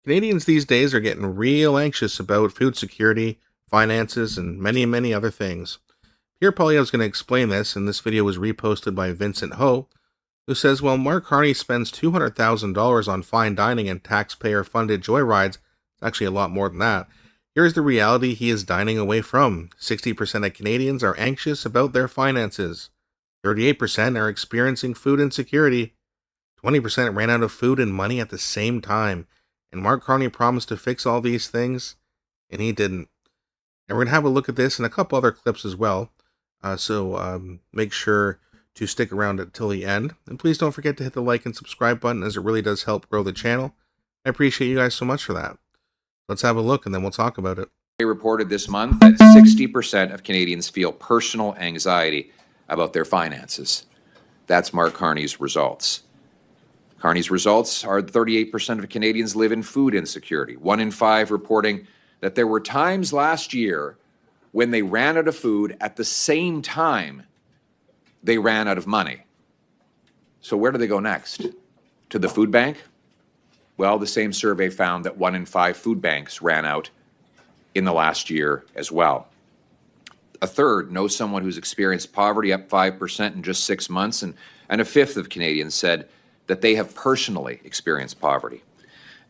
Canadians these days are getting real anxious about food security, finances, and many, many other things. Pierre Poilievre is going to explain this, and this video was reposted by Vincent Ho, who says, well, Mark Carney spends $200,000 on fine dining and taxpayer funded joyrides. It's actually a lot more than that. Here's the reality he is dining away from 60% of Canadians are anxious about their finances, 38% are experiencing food insecurity, 20% ran out of food and money at the same time. And Mark Carney promised to fix all these things, and he didn't. And we're going to have a look at this and a couple other clips as well. So make sure to stick around until the end. And please don't forget to hit the like and subscribe button, as it really does help grow the channel. I appreciate you guys so much for that. Let's have a look and then we'll talk about it. They reported this month that 60% of Canadians feel personal anxiety about their finances. That's Mark Carney's results. Carney's results are 38% of Canadians live in food insecurity. 1 in 5 reporting that there were times last year when they ran out of food at the same time they ran out of money. So where do they go next? To the food bank? Well, the same survey found that 1 in 5 food banks ran out in the last year as well. A third know someone who's experienced poverty, up 5% in just 6 months, and a fifth of Canadians said that they have personally experienced poverty.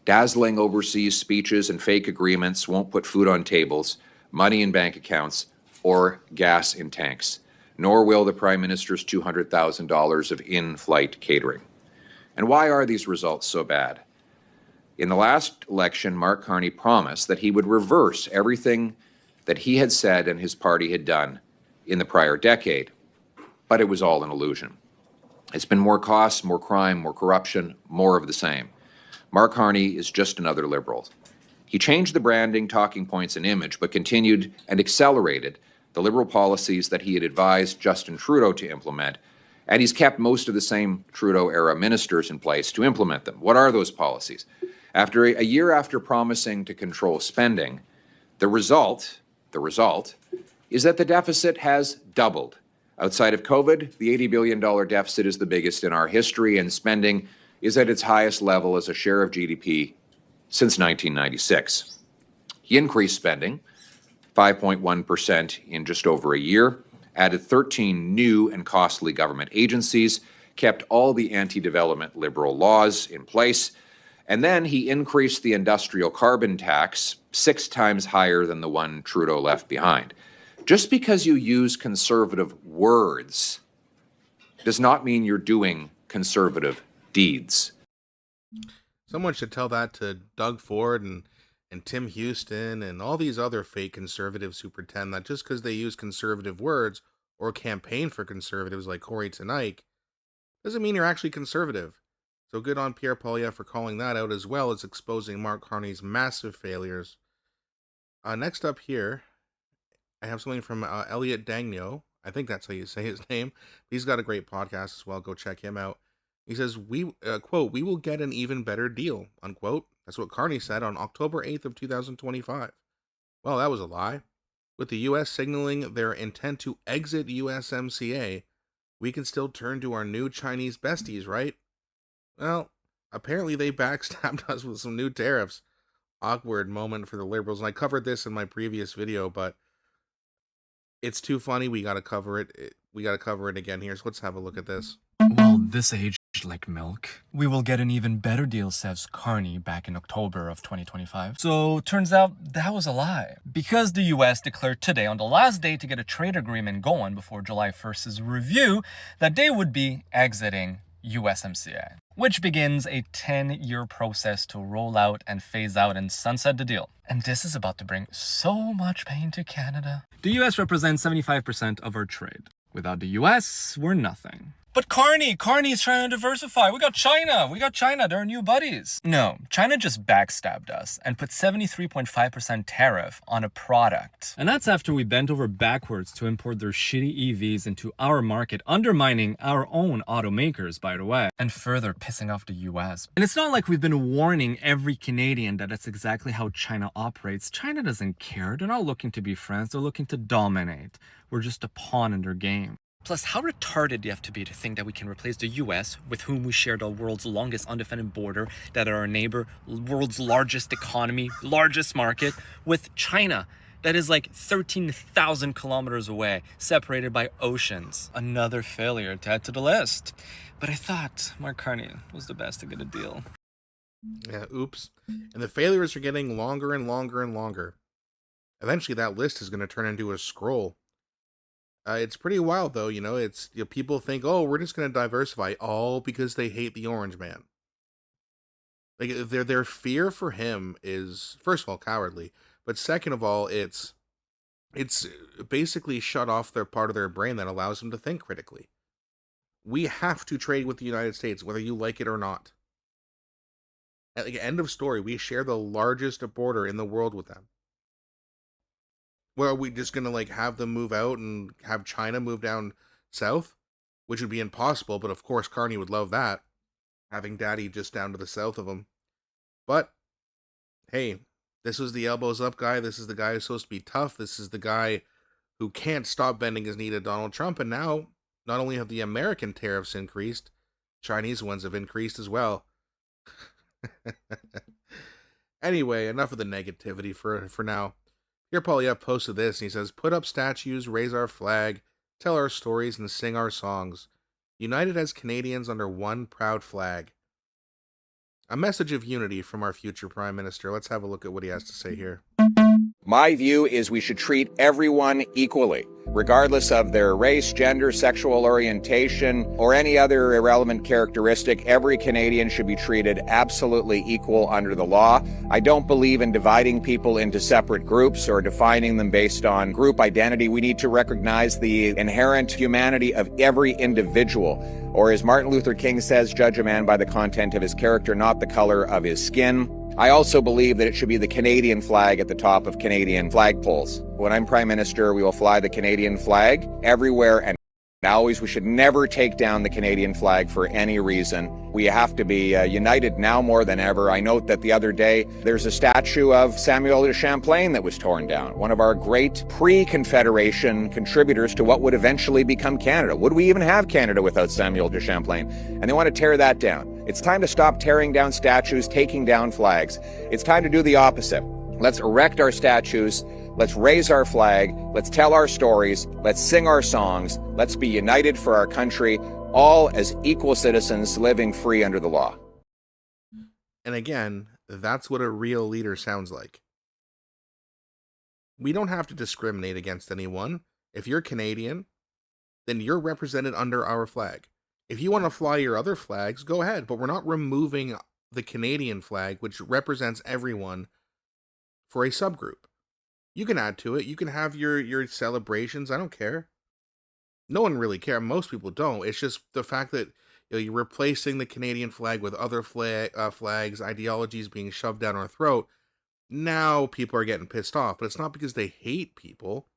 Dazzling overseas speeches and fake agreements won't put food on tables, money in bank accounts, or gas in tanks, nor will the Prime Minister's $200,000 of in-flight catering. And why are these results so bad? In the last election, Mark Carney promised that he would reverse everything that he had said and his party had done in the prior decade, but it was all an illusion. It's been more costs, more crime, more corruption, more of the same. Mark Carney is just another Liberal. He changed the branding, talking points, and image, but continued and accelerated the Liberal policies that he had advised Justin Trudeau to implement, and he's kept most of the same Trudeau-era ministers in place to implement them. What are those policies? After a year after promising to control spending, the result is that the deficit has doubled. Outside of COVID, the $80 billion deficit is the biggest in our history, and spending is at its highest level as a share of GDP since 1996. He increased spending 5.1% in just over a year, added 13 new and costly government agencies, kept all the anti-development Liberal laws in place, and then he increased the industrial carbon tax 6 times higher than the one Trudeau left behind. Just because you use conservative words does not mean you're doing conservative deeds. Someone should tell that to Doug Ford and Tim Houston and all these other fake conservatives who pretend that just because they use conservative words or campaign for conservatives like Corey Tenike doesn't mean you're actually conservative. So good on Pierre Poilievre for calling that out, as well as exposing Mark Carney's massive failures. Next up here, I have something from Elliot Dagno. I think that's how you say his name. He's got a great podcast as well. Go check him out. He says, quote, we will get an even better deal, unquote. That's what Carney said on October 8th of 2025. Well, that was a lie. With the U.S. signaling their intent to exit USMCA, we can still turn to our new Chinese besties, right? Well, apparently they backstabbed us with some new tariffs. Awkward moment for the Liberals. And I covered this in my previous video, but it's too funny. We got to cover it. We got to cover it again here. So let's have a look at this. Well, this aged like milk. We will get an even better deal, says Carney back in October of 2025. So turns out that was a lie. Because the US declared today, on the last day to get a trade agreement going before July 1st's review, that they would be exiting USMCA, which begins a 10-year process to roll out and phase out and sunset the deal. And this is about to bring so much pain to Canada. The US represents 75% of our trade. Without the US, we're nothing. But Carney is trying to diversify. We got China, they're our new buddies. No, China just backstabbed us and put 73.5% tariff on a product. And that's after we bent over backwards to import their shitty EVs into our market, undermining our own automakers, by the way, and further pissing off the US. And it's not like we've been warning every Canadian that that's exactly how China operates. China doesn't care. They're not looking to be friends. They're looking to dominate. We're just a pawn in their game. Plus, how retarded do you have to be to think that we can replace the US, with whom we share the world's longest undefended border, that are our neighbor, world's largest economy, largest market, with China, that is like 13,000 kilometers away, separated by oceans? Another failure to add to the list. But I thought Mark Carney was the best to get a deal. Yeah, oops. And the failures are getting longer and longer and longer. Eventually, that list is going to turn into a scroll. It's pretty wild, though. People think, oh, we're just going to diversify, all because they hate the Orange Man. Like their fear for him is, first of all, cowardly, but second of all, it's basically shut off their part of their brain that allows them to think critically. We have to trade with the United States, whether you like it or not. At the end of story, we share the largest border in the world with them. Well, are we just gonna like have them move out and have China move down south, which would be impossible? But of course, Carney would love that, having Daddy just down to the south of him. But hey, this was the elbows up guy. This is the guy who's supposed to be tough. This is the guy who can't stop bending his knee to Donald Trump. And now, not only have the American tariffs increased, Chinese ones have increased as well. Anyway, enough of the negativity for now. Pierre Poilievre posted this, and he says, "Put up statues, raise our flag, tell our stories, and sing our songs. United as Canadians under one proud flag." A message of unity from our future Prime Minister. Let's have a look at what he has to say here. My view is we should treat everyone equally, regardless of their race, gender, sexual orientation, or any other irrelevant characteristic. Every Canadian should be treated absolutely equal under the law. I don't believe in dividing people into separate groups or defining them based on group identity. We need to recognize the inherent humanity of every individual. Or as Martin Luther King says, judge a man by the content of his character, not the color of his skin. I also believe that it should be the Canadian flag at the top of Canadian flagpoles. When I'm Prime Minister, we will fly the Canadian flag everywhere and always. We should never take down the Canadian flag for any reason. We have to be united now more than ever. I note that the other day, there's a statue of Samuel de Champlain that was torn down, one of our great pre-Confederation contributors to what would eventually become Canada. Would we even have Canada without Samuel de Champlain? And they want to tear that down. It's time to stop tearing down statues, taking down flags. It's time to do the opposite. Let's erect our statues. Let's raise our flag. Let's tell our stories. Let's sing our songs. Let's be united for our country, all as equal citizens living free under the law. And again, that's what a real leader sounds like. We don't have to discriminate against anyone. If you're Canadian, then you're represented under our flag. If you want to fly your other flags, go ahead, but we're not removing the Canadian flag, which represents everyone, for a subgroup. You can add to it. You can have your celebrations. I don't care. No one really cares. Most people don't. It's just the fact that you're replacing the Canadian flag with other flags, ideologies being shoved down our throat. Now people are getting pissed off, but it's not because they hate people.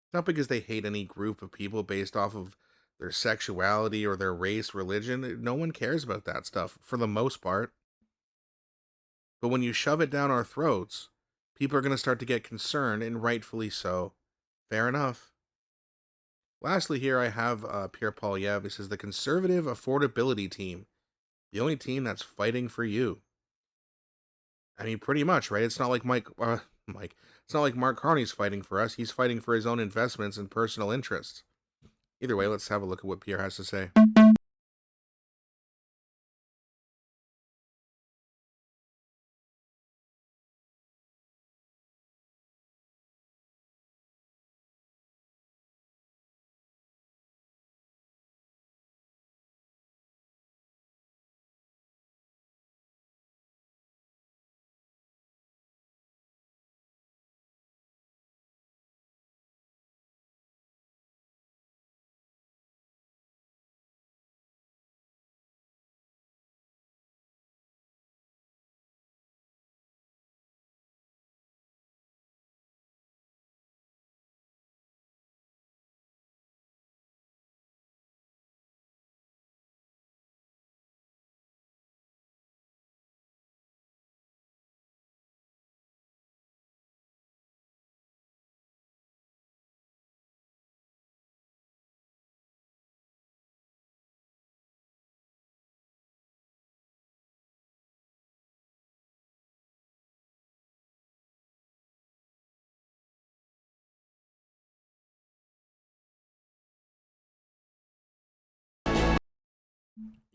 It's not because they hate any group of people based off of their sexuality or their race, religion. No one cares about that stuff for the most part. But when you shove it down our throats, people are going to start to get concerned, and rightfully so. Fair enough. Lastly, here I have Pierre Poilievre. He says, the conservative affordability team, the only team that's fighting for you. I mean, pretty much, right? It's not like Mike. It's not like Mark Carney's fighting for us. He's fighting for his own investments and personal interests. Either way, let's have a look at what Pierre has to say.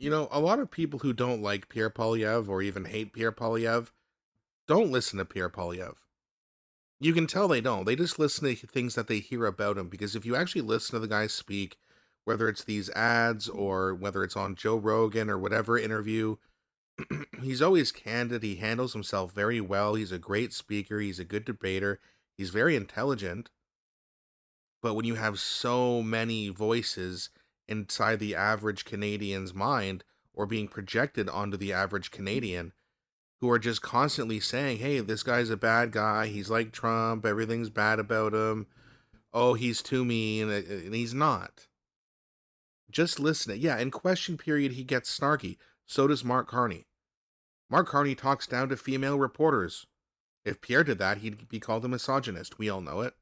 A lot of people who don't like Pierre Poilievre or even hate Pierre Poilievre don't listen to Pierre Poilievre. You can tell they don't. They just listen to things that they hear about him, because if you actually listen to the guy speak, whether it's these ads or whether it's on Joe Rogan or whatever interview, he's always candid. He handles himself very well. He's a great speaker. He's a good debater. He's very intelligent. But when you have so many voices inside the average Canadian's mind, or being projected onto the average Canadian, who are just constantly saying, hey, this guy's a bad guy. He's like Trump. Everything's bad about him. Oh, he's too mean. And he's not. Just listen. Yeah, in question period, he gets snarky. So does Mark Carney. Mark Carney talks down to female reporters. If Pierre did that, he'd be called a misogynist. We all know it.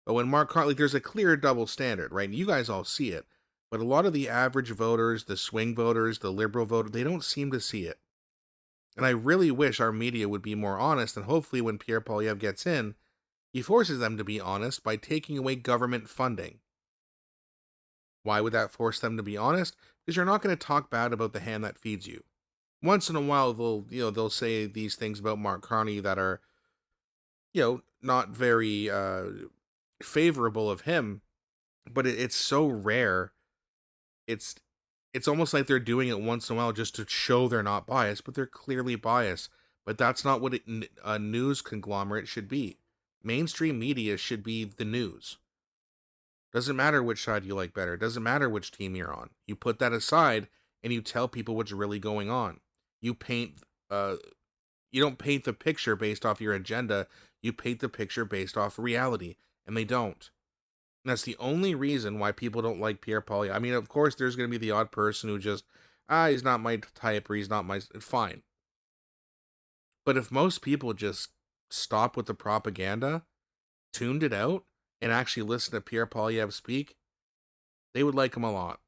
But when Mark Carney, like, there's a clear double standard, right? And you guys all see it. But a lot of the average voters, the swing voters, the liberal voter, they don't seem to see it. And I really wish our media would be more honest, and hopefully when Pierre Poilievre gets in, he forces them to be honest by taking away government funding. Why would that force them to be honest? Because you're not going to talk bad about the hand that feeds you. Once in a while, they'll say these things about Mark Carney that are, not very favorable of him, but it's so rare. It's it's almost like they're doing it once in a while just to show they're not biased, but they're clearly biased. But that's not what a news conglomerate should be. Mainstream media should be the news. Doesn't matter which side you like better. Doesn't matter which team you're on. You put that aside and you tell people what's really going on. You paint uh you don't paint the picture based off your agenda. You paint the picture based off reality, and they don't. And that's the only reason why people don't like Pierre Poilievre. I mean, of course, there's going to be the odd person who just, he's not my type, or he's not my. Fine. But if most people just stop with the propaganda, tuned it out, and actually listen to Pierre Poilievre speak, they would like him a lot.